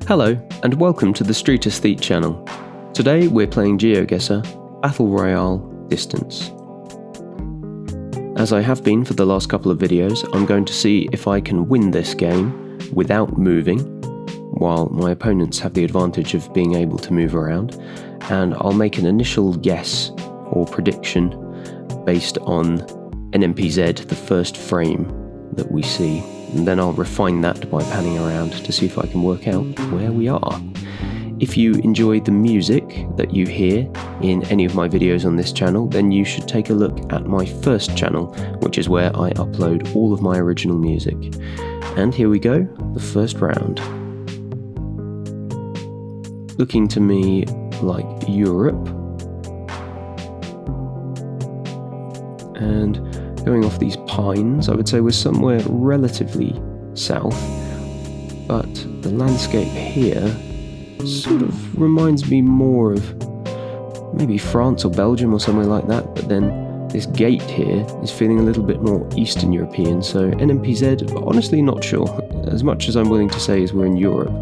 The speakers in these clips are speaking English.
Hello, and welcome to the Street Aesthete channel. Today we're playing Geoguessr Battle Royale Distance. As I have been for the last couple of videos, I'm going to see if I can win this game without moving, while my opponents have the advantage of being able to move around, and I'll make an initial guess or prediction based on NMPZ, the first frame that we see, and then I'll refine that by panning around to see if I can work out where we are. If you enjoy the music that you hear in any of my videos on this channel, then you should take a look at my first channel, which is where I upload all of my original music. And here we go, the first round. Looking to me like Europe. And going off these pines, I would say we're somewhere relatively south, but the landscape here sort of reminds me more of maybe France or Belgium or somewhere like that, but then this gate here is feeling a little bit more Eastern European, so NMPZ, honestly not sure, as much as I'm willing to say is we're in Europe.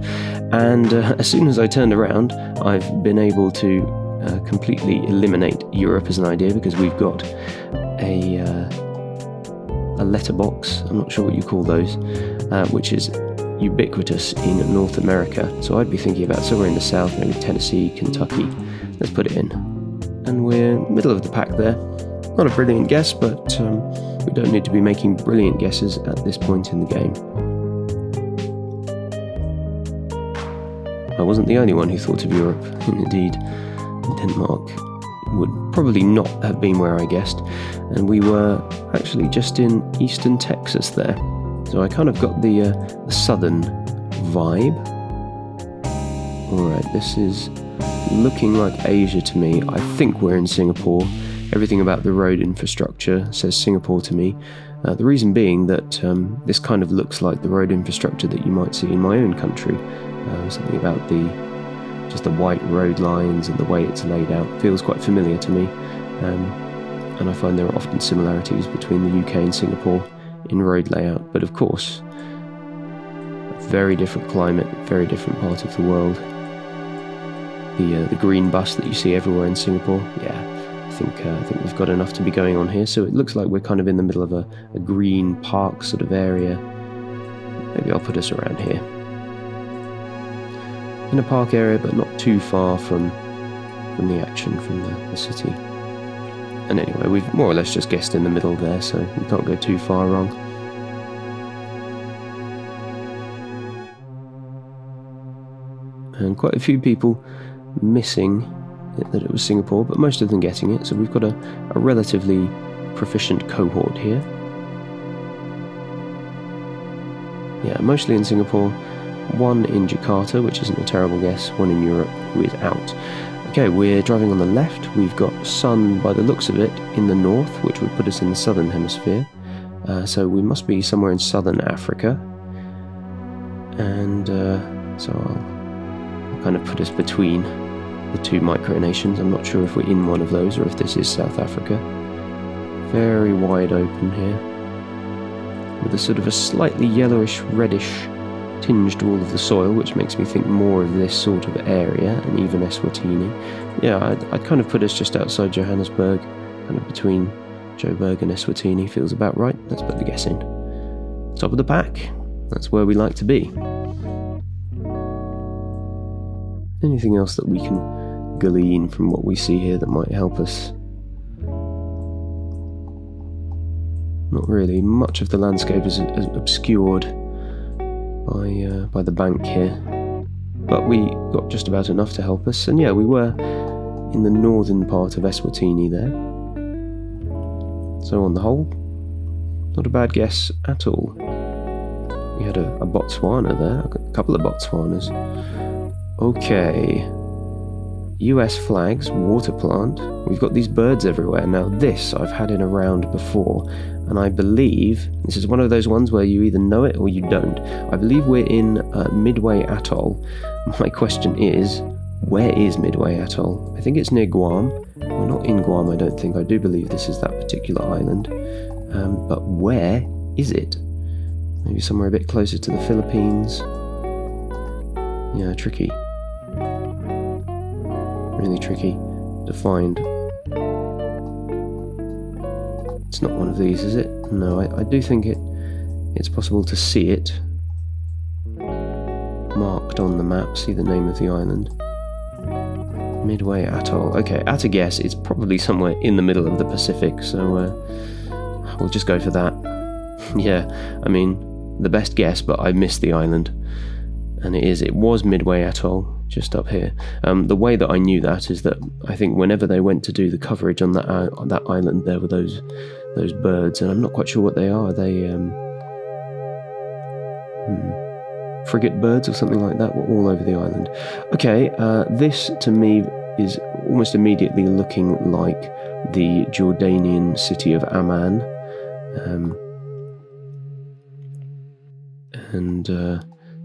And as soon as I turned around, I've been able to completely eliminate Europe as an idea, because we've got a letterbox, I'm not sure what you call those, which is ubiquitous in North America. So I'd be thinking about somewhere in the south, maybe Tennessee, Kentucky. Let's put it in. And we're middle of the pack there. Not a brilliant guess, but we don't need to be making brilliant guesses at this point in the game. I wasn't the only one who thought of Europe, and indeed Denmark would probably not have been where I guessed, and we were actually just in eastern Texas there, so I kind of got the southern vibe. Alright, this is looking like Asia to me. I think we're in Singapore. Everything about the road infrastructure says Singapore to me. The reason being that this kind of looks like the road infrastructure that you might see in my own country. Something about just the white road lines and the way it's laid out feels quite familiar to me, and I find there are often similarities between the UK and Singapore in road layout, but of course a very different climate, very different part of the world. The green bus that you see everywhere in Singapore, yeah, I think we've got enough to be going on here. So it looks like we're kind of in the middle of a green park sort of area. Maybe I'll put us around here. In a park area, but not too far from the action, from the city. And anyway, we've more or less just guessed in the middle there, so we can't go too far wrong. And quite a few people missing that it was Singapore, but most of them getting it, so we've got a relatively proficient cohort here. Yeah, mostly in Singapore. One in Jakarta, which isn't a terrible guess, one in Europe, who is out. Okay, we're driving on the left. We've got sun, by the looks of it, in the north, which would put us in the southern hemisphere. So we must be somewhere in southern Africa. And so I'll kind of put us between the two micronations. I'm not sure if we're in one of those or if this is South Africa. Very wide open here, with a sort of a slightly yellowish, reddish tinge to all of the soil, which makes me think more of this sort of area, and even Eswatini. Yeah, I'd kind of put us just outside Johannesburg, kind of between Joburg and Eswatini. Feels about right. Let's put the guess in. Top of the pack. That's where we like to be. Anything else that we can glean from what we see here that might help us? Not really. Much of the landscape is obscured by the bank here, but we got just about enough to help us. And yeah, we were in the northern part of Eswatini there, so on the whole, not a bad guess at all. We had a Botswana there, a couple of Botswanas. Okay, US flags, water plant. We've got these birds everywhere. Now this I've had in a round before, and I believe this is one of those ones where you either know it or you don't. I believe we're in Midway Atoll. My question is, where is Midway Atoll? I think it's near Guam. We're not in Guam, I don't think. I do believe this is that particular island. But where is it? Maybe somewhere a bit closer to the Philippines. Yeah, tricky. Really tricky to find. It's not one of these, is it? No, I do think it's possible to see it marked on the map. See the name of the island. Midway Atoll. Okay, at a guess, it's probably somewhere in the middle of the Pacific, so we'll just go for that. Yeah, I mean, the best guess, but I missed the island. And it was Midway Atoll, just up here. The way that I knew that is that I think whenever they went to do the coverage on that island, there were those birds, and I'm not quite sure what they are. Are they frigate birds or something like that? Were all over the island. Okay, this to me is almost immediately looking like the Jordanian city of Amman.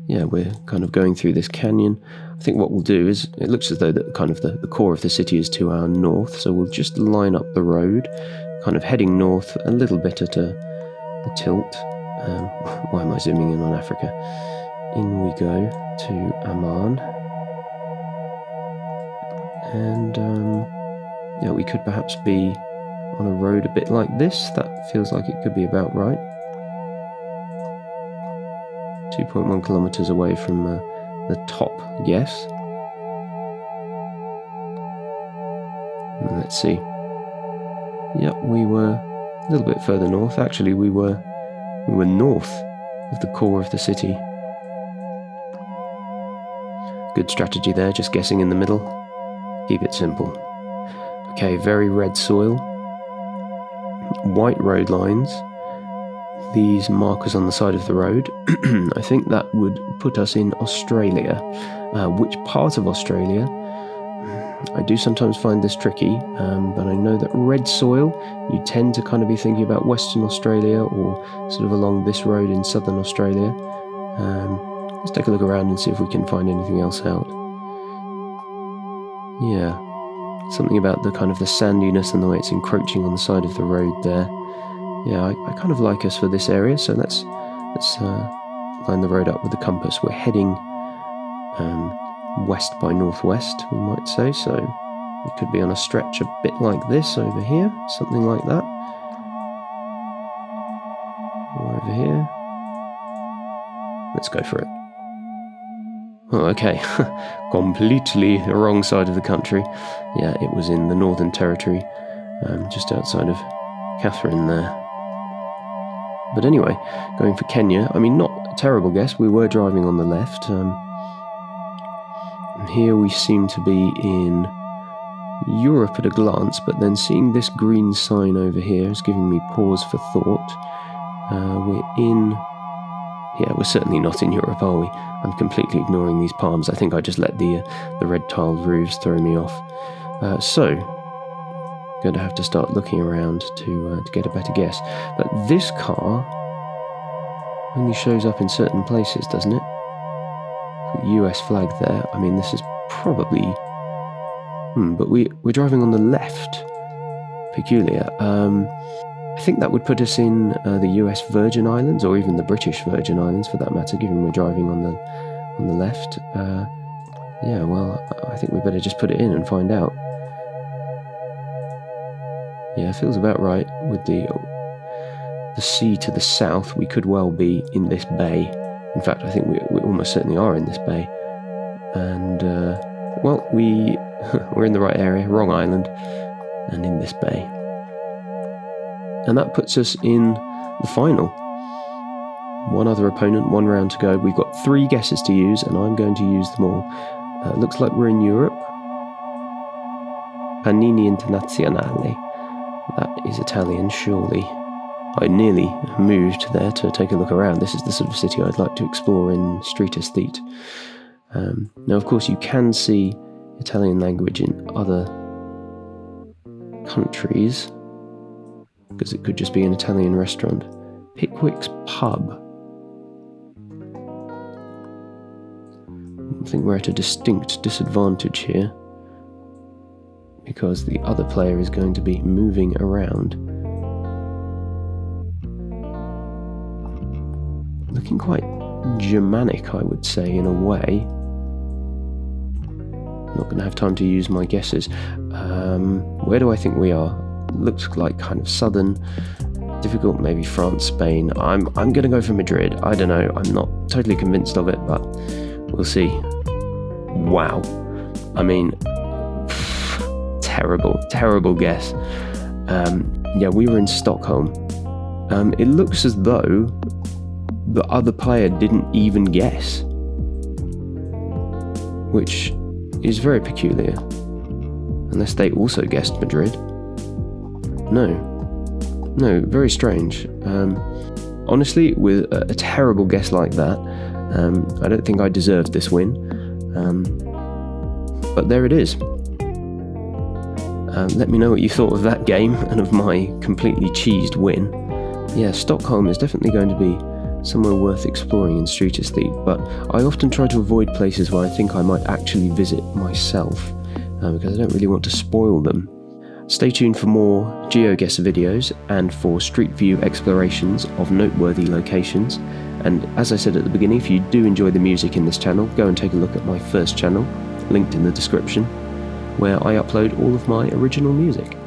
Yeah, we're kind of going through this canyon. I think what we'll do is, it looks as though that kind of the core of the city is to our north, so we'll just line up the road, kind of heading north a little bit at a tilt. Why am I zooming in on Africa? In we go to Amman. And yeah, we could perhaps be on a road a bit like this. That feels like it could be about right. 2.1 kilometers away from the top, yes. Let's see. Yep, we were a little bit further north. Actually, we were north of the core of the city. Good strategy there, just guessing in the middle. Keep it simple. Okay, very red soil. White road lines. These markers on the side of the road, I think that would put us in Australia. Which part of Australia? I do sometimes find this tricky, but I know that red soil, you tend to kind of be thinking about Western Australia or sort of along this road in Southern Australia. Let's take a look around and see if we can find anything else out. Yeah, something about the kind of the sandiness and the way it's encroaching on the side of the road there. Yeah, I kind of like us for this area, so let's line the road up with the compass. We're heading west by northwest, we might say, so we could be on a stretch a bit like this over here, something like that. Or over here. Let's go for it. Oh, okay. Completely the wrong side of the country. Yeah, it was in the Northern Territory, just outside of Catherine there. But anyway, going for Kenya. I mean, not a terrible guess. We were driving on the left. And here we seem to be in Europe at a glance, but then seeing this green sign over here is giving me pause for thought. Yeah, we're certainly not in Europe, are we? I'm completely ignoring these palms. I think I just let the red tiled roofs throw me off. So, going to have to start looking around to get a better guess. But this car only shows up in certain places, doesn't it? US flag there. I mean, this is probably... but we're driving on the left. Peculiar. I think that would put us in the US Virgin Islands, or even the British Virgin Islands for that matter, given we're driving on the left. Yeah, well, I think we better just put it in and find out. Yeah, it feels about right. With the sea to the south, we could well be in this bay. In fact, I think we almost certainly are in this bay. And, well, we're in the right area, wrong island, and in this bay. And that puts us in the final. One other opponent, one round to go. We've got 3 guesses to use, and I'm going to use them all. Looks like we're in Europe. Panini Internazionale. That is Italian, surely. I nearly moved there to take a look around. This is the sort of city I'd like to explore in street aesthete. Now, of course, you can see Italian language in other countries, because it could just be an Italian restaurant. Pickwick's Pub. I think we're at a distinct disadvantage here, because the other player is going to be moving around. Looking quite Germanic, I would say, in a way. not going to have time to use my guesses. Where do I think we are? Looks like kind of southern. Difficult, maybe France, Spain. I'm going to go for Madrid. I don't know. I'm not totally convinced of it, but we'll see. Wow. I mean, terrible guess. Yeah, we were in Stockholm. It looks as though the other player didn't even guess, which is very peculiar. Unless they also guessed Madrid. No, very strange. Honestly, with a terrible guess like that, I don't think I deserved this win. But there it is. Let me know what you thought of that game and of my completely cheesed win. Yeah, Stockholm is definitely going to be somewhere worth exploring in Street Aesthete, but I often try to avoid places where I think I might actually visit myself, because I don't really want to spoil them. Stay tuned for more Geoguessr videos and for Street View explorations of noteworthy locations. And as I said at the beginning, if you do enjoy the music in this channel, go and take a look at my first channel, linked in the description, where I upload all of my original music.